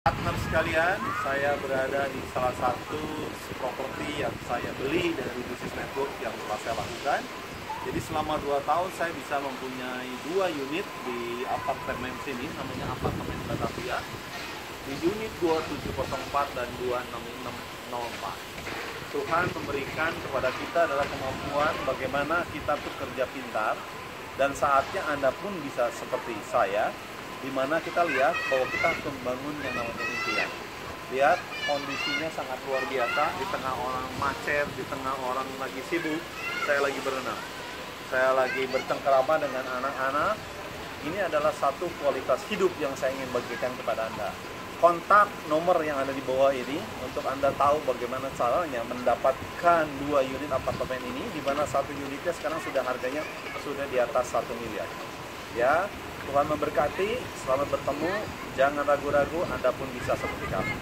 Partner sekalian, saya berada di salah satu properti yang saya beli dari bisnis network yang telah saya lakukan. Jadi selama 2 tahun saya bisa mempunyai 2 unit di apartemen sini, namanya apartemen Batavia. Di unit 2704 dan 2604. Tuhan memberikan kepada kita adalah kemampuan bagaimana kita tuh kerja pintar, dan saatnya Anda pun bisa seperti saya, di mana kita lihat bahwa kita harus membangun yang namanya impian. Lihat kondisinya sangat luar biasa, di tengah orang macet, di tengah orang lagi sibuk, saya lagi berenang. Saya lagi bercengkerama dengan anak-anak. Ini adalah satu kualitas hidup yang saya ingin bagikan kepada Anda. Kontak nomor yang ada di bawah ini untuk Anda tahu bagaimana caranya mendapatkan 2 unit apartemen ini, di mana satu unitnya sekarang sudah harganya sudah di atas 1 miliar. Ya, Tuhan memberkati, selamat bertemu, jangan ragu-ragu, Anda pun bisa seperti kami.